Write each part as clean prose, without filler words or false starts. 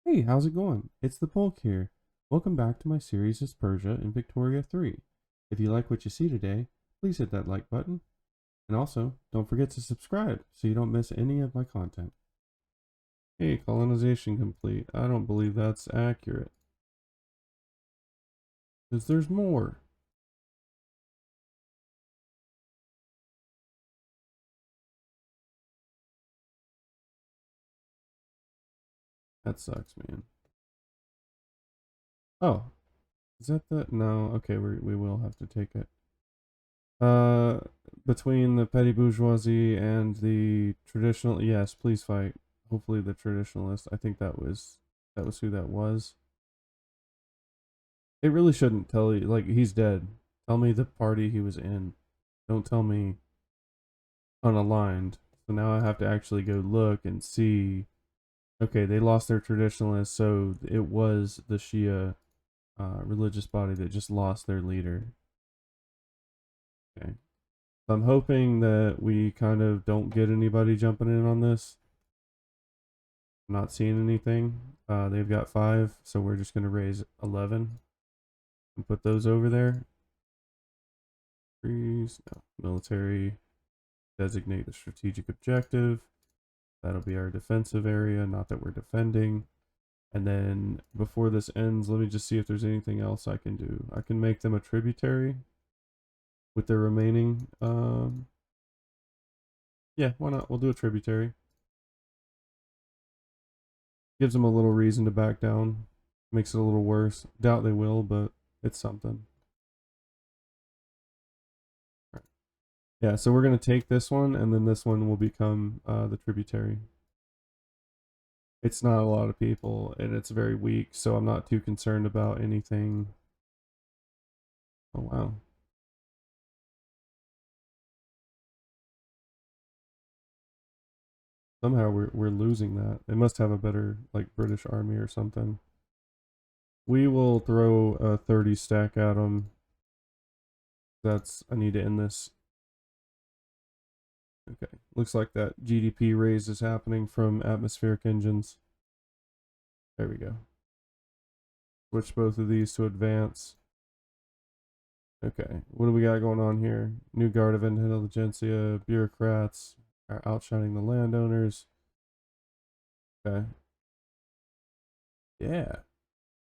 Hey, how's it going? It's the Polk here. Welcome back to my series as Persia in Victoria 3. If you like what you see today, please hit that like button. And also, don't forget to subscribe so you don't miss any of my content. Hey, colonization complete. I don't believe that's accurate. Because there's more. That sucks, man. Oh, is that the... No, okay, we will have to take it. Uh, Between the petty bourgeoisie and the traditional... Yes, please fight. Hopefully the traditionalist. I think that was who that was. It really shouldn't tell you, like, he's dead. Tell me the party he was in. Don't tell me unaligned. So now I have to actually go look and see. Okay, they lost their traditionalists, so it was the Shia religious body that just lost their leader. Okay. So I'm hoping that we kind of don't get anybody jumping in on this. I'm not seeing anything. They've got 5, so we're just going to raise 11 and put those over there. Freeze. No. Military. Designate the strategic objective. That'll be our defensive area, not that we're defending. And then before this ends, let me just see if there's anything else I can do. I can make them a tributary with their remaining. Yeah, why not? We'll do a tributary. Gives them a little reason to back down. Makes it a little worse. Doubt they will, but it's something. Yeah, so we're going to take this one, and then this one will become the tributary. It's not a lot of people, and it's very weak, so I'm not too concerned about anything. Oh, wow. Somehow we're losing that. They must have a better, like, British army or something. We will throw a 30 stack at them. I need to end this. Okay, looks like that GDP raise is happening from atmospheric engines. There we go. Switch both of these to advance. Okay, what do we got going on here? New guard of intelligentsia, bureaucrats are outshining the landowners. Okay. Yeah,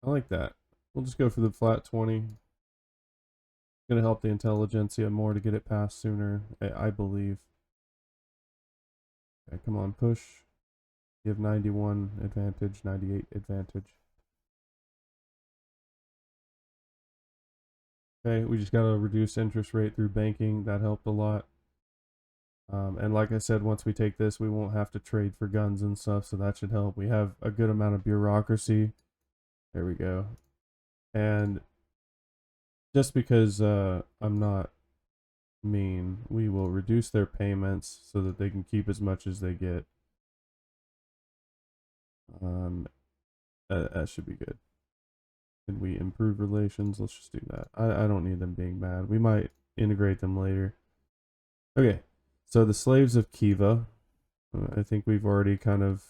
I like that. We'll just go for the flat 20. It's going to help the intelligentsia more to get it passed sooner, I believe. Okay, come on, push. You have 91 advantage, 98 advantage. Okay, we just got to reduce interest rate through banking. That helped a lot. And like I said, once we take this, we won't have to trade for guns and stuff, so that should help. We have a good amount of bureaucracy. There we go. And just because I'm not mean, we will reduce their payments so that they can keep as much as they get. Um, that should be good. Can we improve relations? Let's just do that. I don't need them being mad. We might integrate them later. Okay, so the slaves of Kiva. I think we've already kind of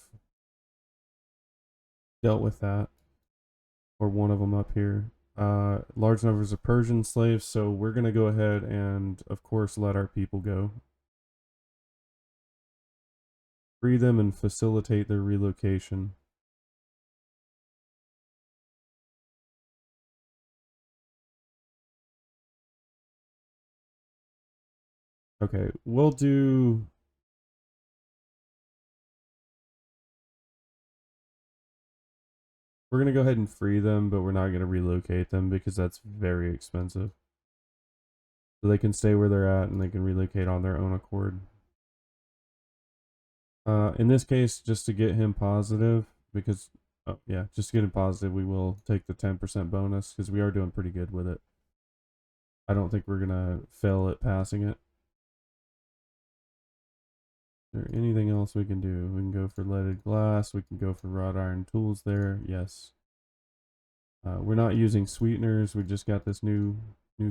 dealt with that, or one of them up here. Large numbers of Persian slaves, so we're going to go ahead and, of course, let our people go. Free them and facilitate their relocation. Okay, we'll do... We're going to go ahead and free them, but we're not going to relocate them because that's very expensive. So they can stay where they're at and they can relocate on their own accord. In this case, just to get him positive, because, oh, yeah, just to get him positive, we will take the 10% bonus because we are doing pretty good with it. I don't think we're going to fail at passing it. Is there anything else we can do? We can go for leaded glass. We can go for wrought iron tools there. Yes. We're not using sweeteners. We just got this new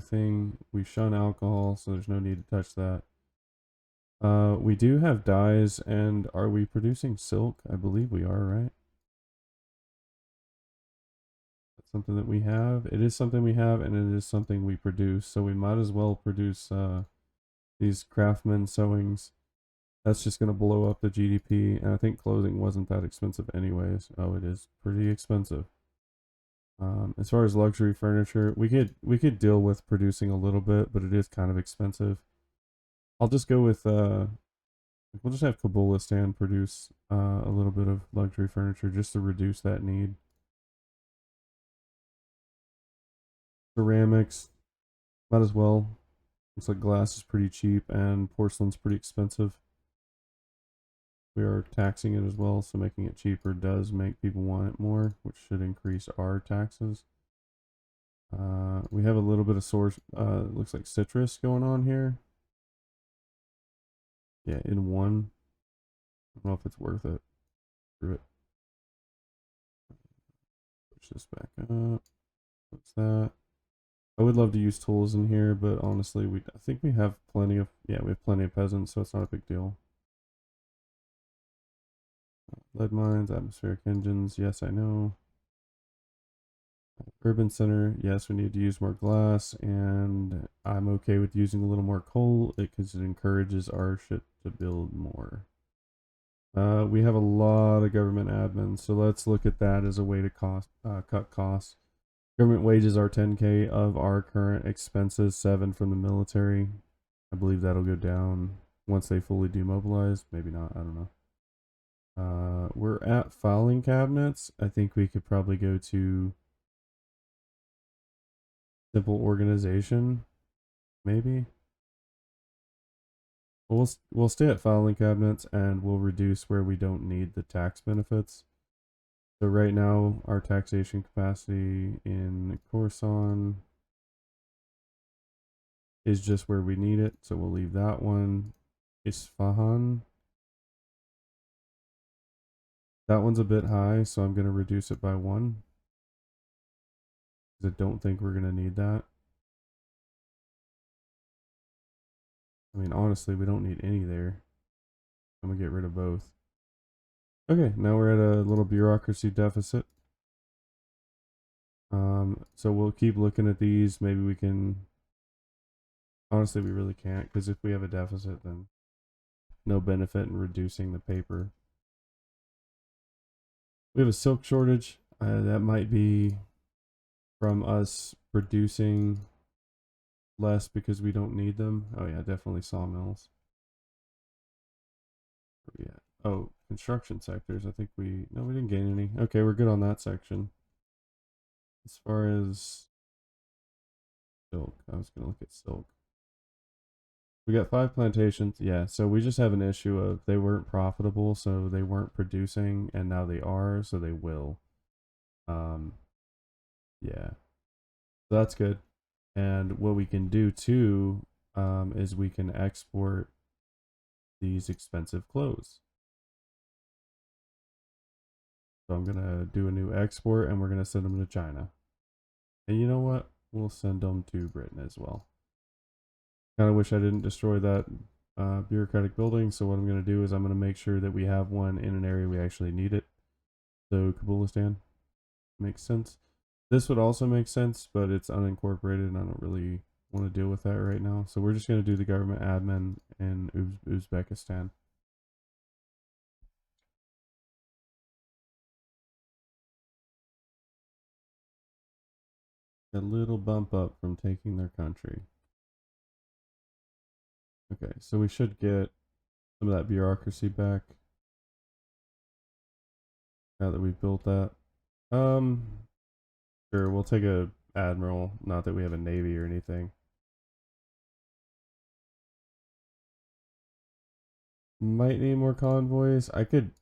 thing. We shun alcohol, so there's no need to touch that. We do have dyes, and are we producing silk? I believe we are, right? something that we have. It is something we have, and it is something we produce. So we might as well produce these craftsman sewings. That's just gonna blow up the GDP, and I think clothing wasn't that expensive anyways. Oh, it is pretty expensive. As far as luxury furniture, we could deal with producing a little bit, but it is kind of expensive. I'll just go with we'll just have Kabulistan produce a little bit of luxury furniture just to reduce that need. Ceramics, might as well. Looks like glass is pretty cheap and porcelain's pretty expensive. We are taxing it as well, so making it cheaper does make people want it more, which should increase our taxes. We have a little bit of source, looks like citrus going on here. Yeah, in one. I don't know if it's worth it. Screw it. Push this back up. What's that? I would love to use tools in here, but honestly, I think we have plenty of, yeah, we have plenty of peasants, so it's not a big deal. Lead mines, atmospheric engines, yes, I know. Urban center, yes, we need to use more glass, and I'm okay with using a little more coal because it encourages our shit to build more. We have a lot of government admin, so let's look at that as a way to cut costs. Government wages are 10K of our current expenses, 7 from the military. I believe that'll go down once they fully demobilize. Maybe not, I don't know. We're at filing cabinets. I think we could probably go to simple organization, maybe. We'll stay at filing cabinets, and we'll reduce where we don't need the tax benefits. So right now, our taxation capacity in Khorasan is just where we need it, so we'll leave that one. Isfahan. That one's a bit high, so I'm going to reduce it by 1. Because I don't think we're going to need that. I mean, honestly, we don't need any there. I'm going to get rid of both. Okay, now we're at a little bureaucracy deficit. So we'll keep looking at these. Maybe we can... Honestly, we really can't, because if we have a deficit, then no benefit in reducing the paper. We have a silk shortage. That might be from us producing less because we don't need them. Oh yeah, definitely sawmills. Yeah. Oh, construction sectors. I think we didn't gain any. Okay, we're good on that section. As far as silk, I was gonna look at silk. We got 5 plantations. Yeah, so we just have an issue of they weren't profitable, so they weren't producing, and now they are, so they will. Yeah. So that's good. And what we can do too is we can export these expensive clothes. So I'm gonna do a new export, and we're gonna send them to China. And you know what? We'll send them to Britain as well. Kind of wish I didn't destroy that bureaucratic building. So what I'm gonna do is I'm gonna make sure that we have one in an area we actually need it. So Kabulistan makes sense. This would also make sense, but it's unincorporated, and I don't really want to deal with that right now. So we're just gonna do the government admin in Uzbekistan. A little bump up from taking their country. Okay, so we should get some of that bureaucracy back now that we've built that. Sure, we'll take a admiral, not that we have a navy or anything. Might need more convoys. I could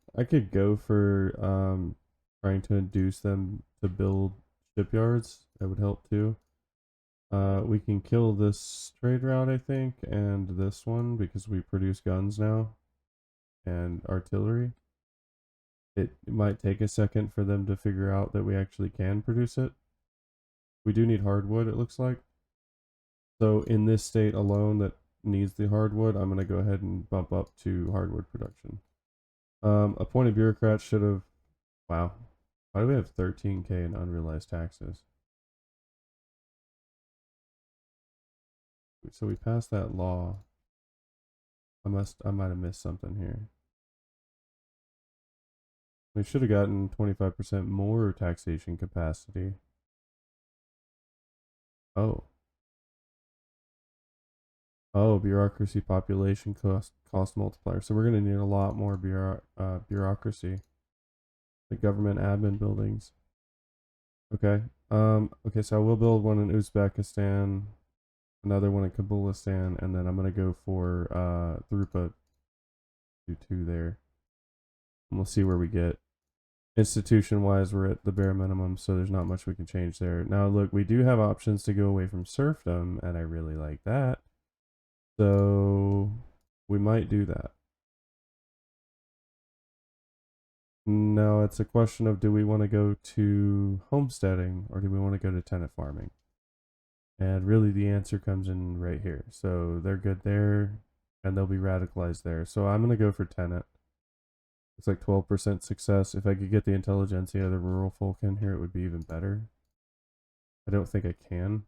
go for trying to induce them to build shipyards. That would help too. We can kill this trade route, I think, and this one because we produce guns now and artillery. It might take a second for them to figure out that we actually can produce it. We do need hardwood, it looks like. So in this state alone that needs the hardwood, I'm going to go ahead and bump up to hardwood production. Appointed bureaucrats should have... Wow. Why do we have 13K in unrealized taxes? So we passed that law. I might have missed something here. We should have gotten 25% more taxation capacity. Oh. Oh, bureaucracy population cost multiplier. So we're going to need a lot more bureaucracy. The government admin buildings. Okay. Okay, so I will build one in Uzbekistan, another one in Kabulistan, and then I'm gonna go for throughput do two there. And we'll see where we get. Institution wise, we're at the bare minimum, so there's not much we can change there. Now look, we do have options to go away from serfdom, and I really like that. So we might do that. Now it's a question of, do we want to go to homesteading or do we want to go to tenant farming? And really the answer comes in right here. So they're good there and they'll be radicalized there. So I'm going to go for tenant. It's like 12% success. If I could get the intelligentsia, the rural folk in here, it would be even better. I don't think I can.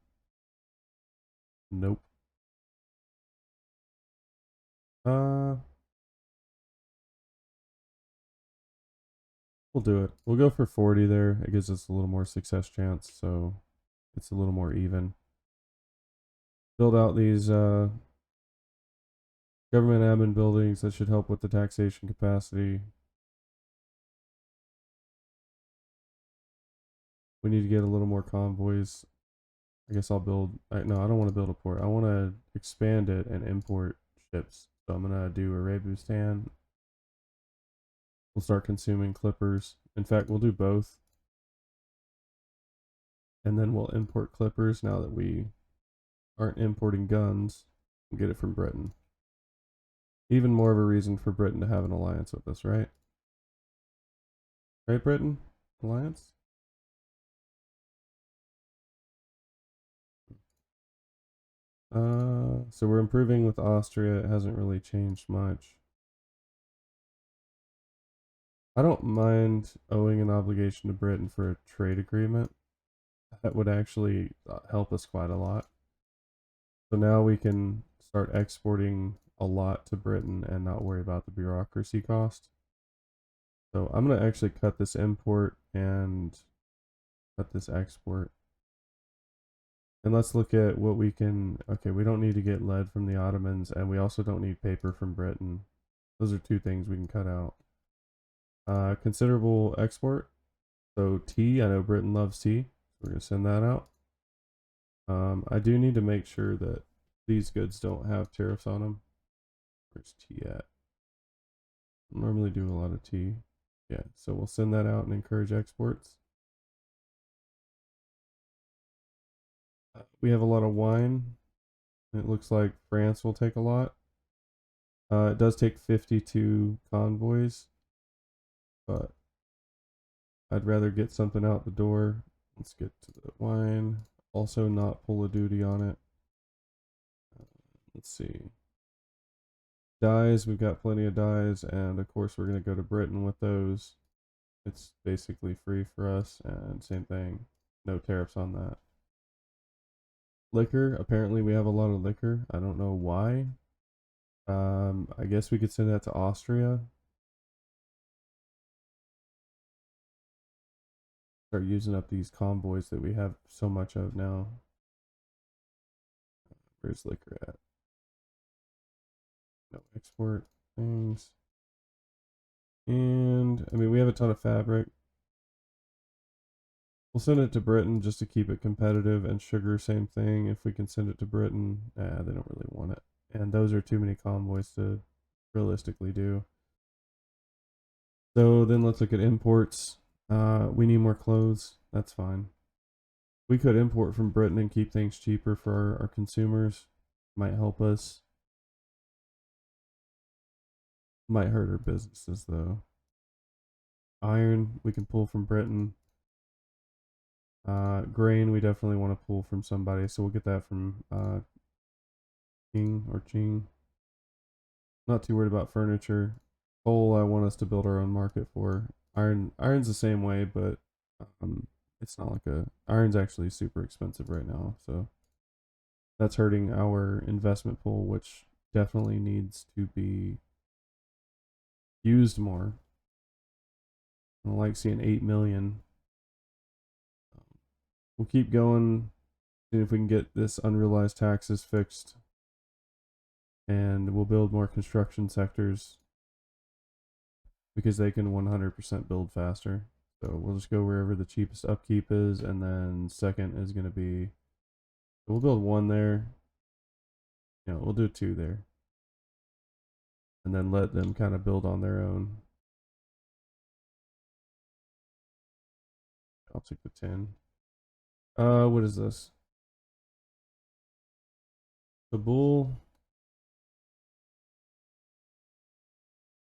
Nope. We'll do it. We'll go for 40 there. It gives us a little more success chance, so it's a little more even. Build out these government admin buildings. That should help with the taxation capacity. We need to get a little more convoys. I guess I'll build. No, I don't want to build a port. I want to expand it and import ships. So I'm gonna do Arabistan. We'll start consuming clippers. In fact, we'll do both. And then we'll import clippers now that we aren't importing guns. We'll get it from Britain. Even more of a reason for Britain to have an alliance with us, right? Right, Britain? Alliance? So we're improving with Austria. It hasn't really changed much. I don't mind owing an obligation to Britain for a trade agreement. That would actually help us quite a lot. So now we can start exporting a lot to Britain and not worry about the bureaucracy cost. So I'm going to actually cut this import and cut this export. And let's look at what we can. Okay, we don't need to get lead from the Ottomans, and we also don't need paper from Britain. Those are two things we can cut out. Considerable export. So tea, I know Britain loves tea. We're going to send that out. I do need to make sure that these goods don't have tariffs on them. Where's tea at? I normally do a lot of tea. Yeah, so we'll send that out and encourage exports. We have a lot of wine. It looks like France will take a lot. It does take 52 convoys, but I'd rather get something out the door. Let's get to the wine. Also not pull a duty on it. Let's see. Dyes, we've got plenty of dyes, and of course we're going to go to Britain with those. It's basically free for us, and same thing. No tariffs on that. Liquor, apparently we have a lot of liquor. I don't know why. I guess we could send that to Austria. Start using up these convoys that we have so much of now. Where's liquor at? No export things. And I mean, we have a ton of fabric. We'll send it to Britain just to keep it competitive, and sugar, same thing. If we can send it to Britain, they don't really want it. And those are too many convoys to realistically do. So then let's look at imports. We need more clothes. That's fine. We could import from Britain and keep things cheaper for our consumers. Might help us. Might hurt our businesses though. Iron, we can pull from Britain. Grain, we definitely want to pull from somebody, so we'll get that from King or Ching. Not too worried about furniture. Coal, I want us to build our own market for. Iron's the same way, but Um, it's not like a iron's actually super expensive right now, so that's hurting our investment pool, which definitely needs to be used more. I don't like seeing 8 million. We'll keep going, see if we can get this unrealized taxes fixed, and we'll build more construction sectors because they can 100% build faster. So we'll just go wherever the cheapest upkeep is, and then second is going to be, we'll build one there. We'll do two there, and then let them kind of build on their own. I'll take the 10. What is this? Kabul.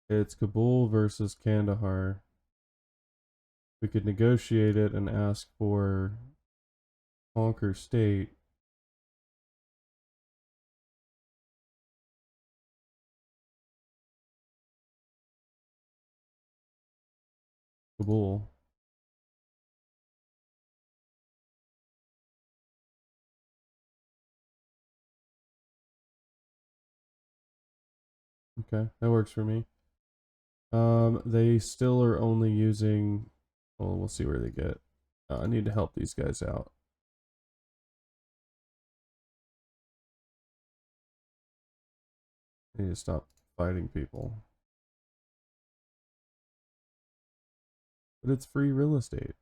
It's Kabul versus Kandahar. We could negotiate it and ask for conquer state. Kabul. Okay, that works for me. They still are only using. Well, we'll see where they get. I need to help these guys out. I need to stop fighting people. But it's free real estate.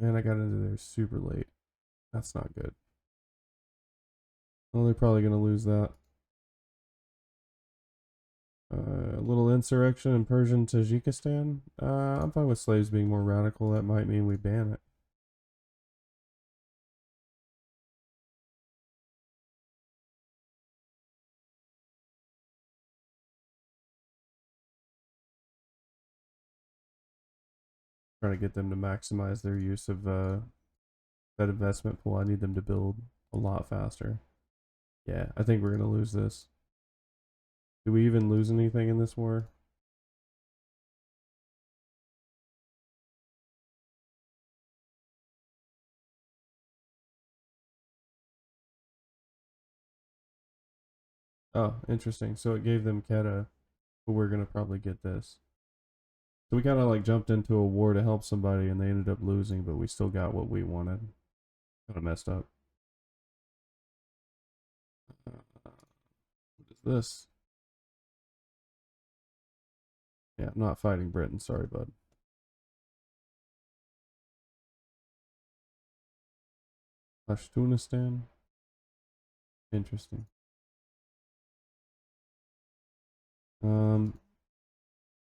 And I got into there super late. That's not good. Well, they're probably going to lose that. A little insurrection in Persian Tajikistan. I'm fine with slaves being more radical. That might mean we ban it. Trying to get them to maximize their use of that investment pool. I need them to build a lot faster. Yeah, I think we're going to lose this. Do we even lose anything in this war? Oh, interesting. So it gave them Keta, but we're going to probably get this. So we kind of like jumped into a war to help somebody and they ended up losing, but we still got what we wanted. Kind of messed up. What is this? Yeah, I'm not fighting Britain. Sorry, bud. Pashtunistan. Interesting. Um,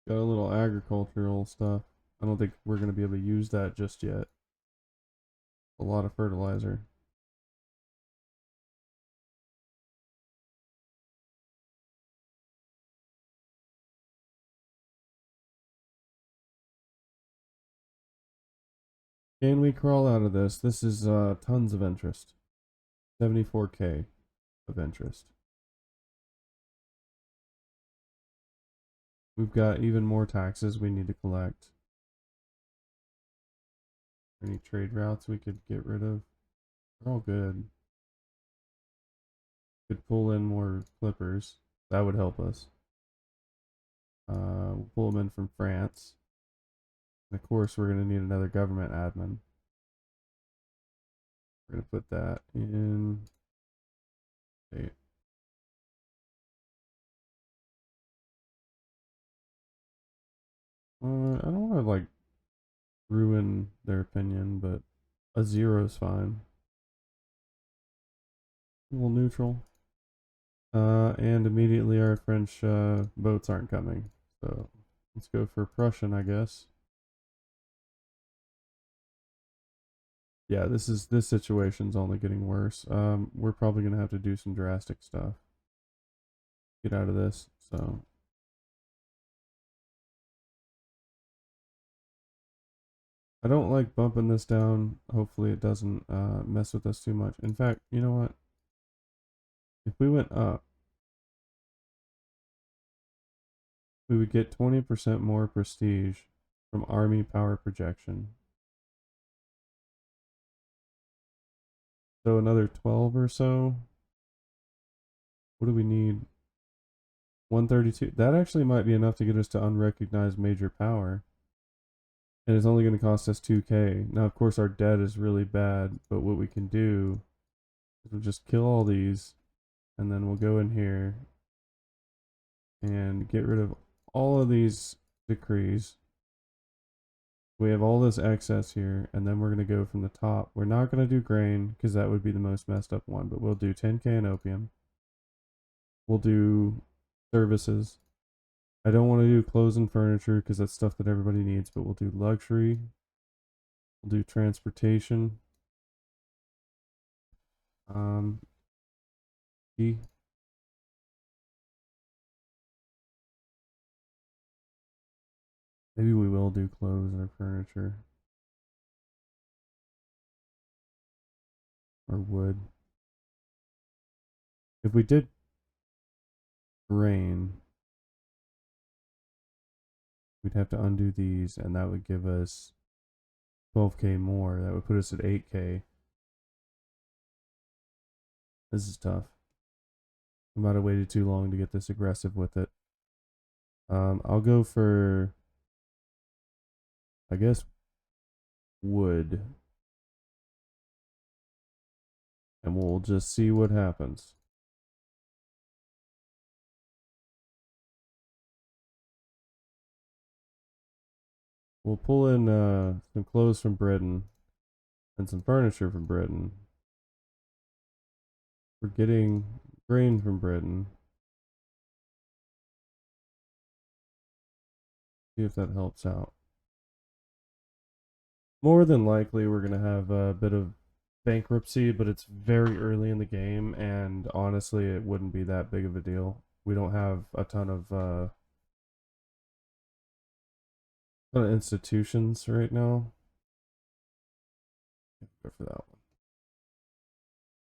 got a little agricultural stuff. I don't think we're going to be able to use that just yet. A lot of fertilizer. Can we crawl out of this? This is tons of interest. 74K of interest. We've got even more taxes we need to collect. Any trade routes we could get rid of? They're all good. Could pull in more clippers. That would help us. We'll pull them in from France. And of course, we're going to need another government admin. We're going to put that in. State. I don't want to like ruin their opinion, but a 0 is fine. A little neutral. And immediately our French boats aren't coming. So let's go for Prussian, I guess. Yeah, this situation's only getting worse. We're probably gonna have to do some drastic stuff. Get out of this. So I don't like bumping this down. Hopefully it doesn't mess with us too much. In fact, you know what? If we went up, we would get 20% more prestige from army power projection. So another 12 or so. What do we need? 132. That actually might be enough to get us to unrecognized major power. And it's only going to cost us 2k. Now, of course, our debt is really bad, but what we can do is we'll just kill all these, and then we'll go in here and get rid of all of these decrees. We have all this excess here, and then we're going to go from the top. We're not going to do grain, because that would be the most messed up one, but we'll do 10k in opium. We'll do services. I don't want to do clothes and furniture, because that's stuff that everybody needs, but we'll do luxury. We'll do transportation. E. Maybe we will do clothes or furniture. Or wood. If we did grain, we'd have to undo these, and that would give us 12k more. That would put us at 8k. This is tough. I might have waited too long to get this aggressive with it. I'll go for, I guess, wood. And we'll just see what happens. We'll pull in some clothes from Britain and some furniture from Britain. We're getting grain from Britain. See if that helps out. More than likely, we're going to have a bit of bankruptcy, but it's very early in the game, and honestly, it wouldn't be that big of a deal. We don't have a ton of institutions right now. Go for that one.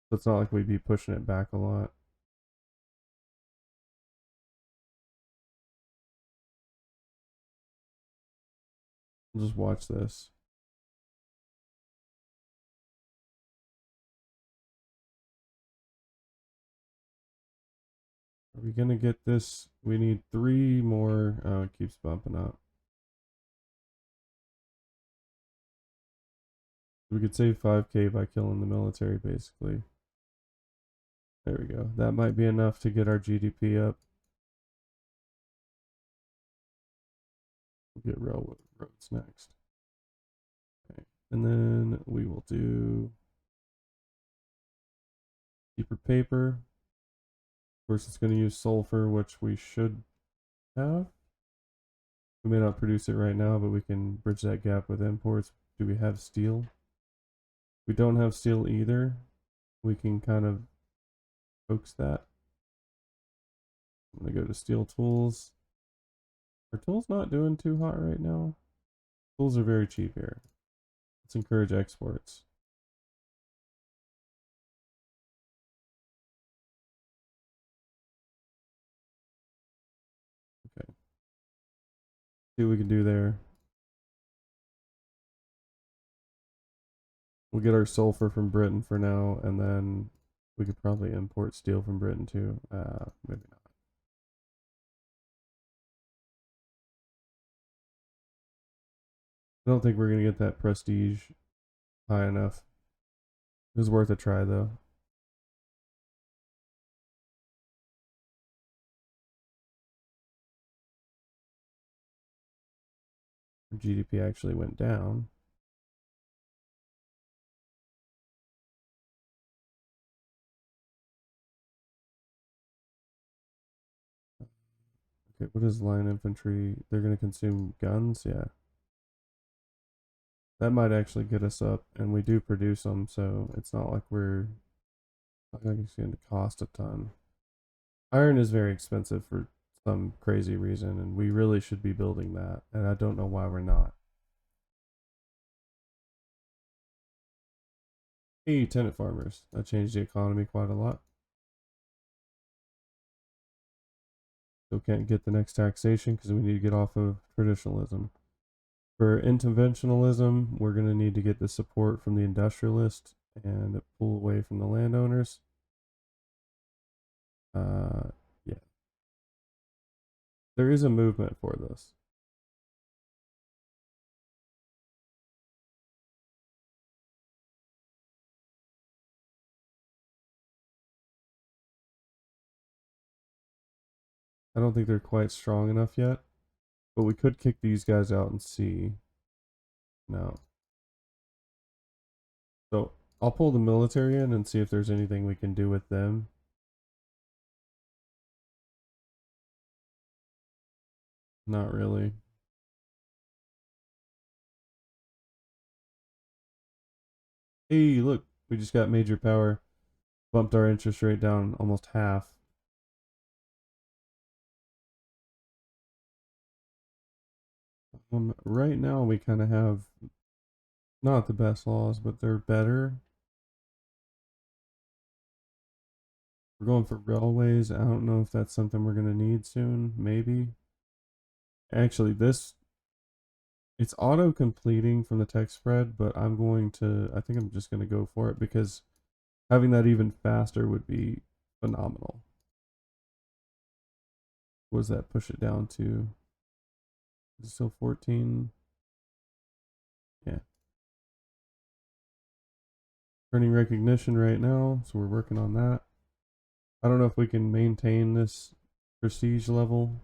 So it's not like we'd be pushing it back a lot. We'll just watch this. Are we gonna get this? We need 3 more. Oh, it keeps bumping up. We could save 5k by killing the military, basically. There we go. That might be enough to get our GDP up. We'll get railroads next. Okay. And then we will do cheaper paper. Of course, it's going to use sulfur, which we should have. We may not produce it right now, but we can bridge that gap with imports. Do we have steel? We don't have steel either. We can kind of coax that. I'm going to go to steel tools. Are tools not doing too hot right now? Tools are very cheap here. Let's encourage exports. Okay. See what we can do there. We'll get our sulfur from Britain for now, and then we could probably import steel from Britain too. Maybe not. I don't think we're going to get that prestige high enough. It was worth a try though. GDP actually went down. Okay, what is line infantry? They're going to consume guns? Yeah. That might actually get us up, and we do produce them, so it's not like we're not like it's going to cost a ton. Iron is very expensive for some crazy reason, and we really should be building that, and I don't know why we're not. Hey, tenant farmers. That changed the economy quite a lot. Still can't get the next taxation because we need to get off of traditionalism. For interventionalism, we're going to need to get the support from the industrialist and pull away from the landowners. Yeah. There is a movement for this. I don't think they're quite strong enough yet, but we could kick these guys out and see. No. So I'll pull the military in and see if there's anything we can do with them. Not really. Hey, look, we just got major power. Bumped our interest rate down almost half. Right now we kind of have not the best laws, but they're better. We're going for railways. I don't know if that's something we're going to need soon. Maybe. Actually, it's auto completing from the text spread, but I think I'm just going to go for it because having that even faster would be phenomenal. What does that push it down to? Is it still 14? Yeah. Turning recognition right now, so we're working on that. I don't know if we can maintain this prestige level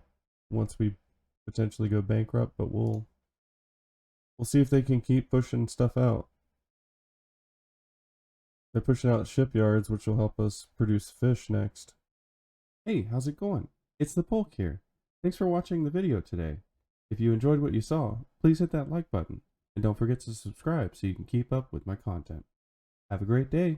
once we potentially go bankrupt, but we'll see if they can keep pushing stuff out. They're pushing out shipyards, which will help us produce fish next. Hey, how's it going? It's the Polk here. Thanks for watching the video today. If you enjoyed what you saw, please hit that like button, and don't forget to subscribe so you can keep up with my content. Have a great day.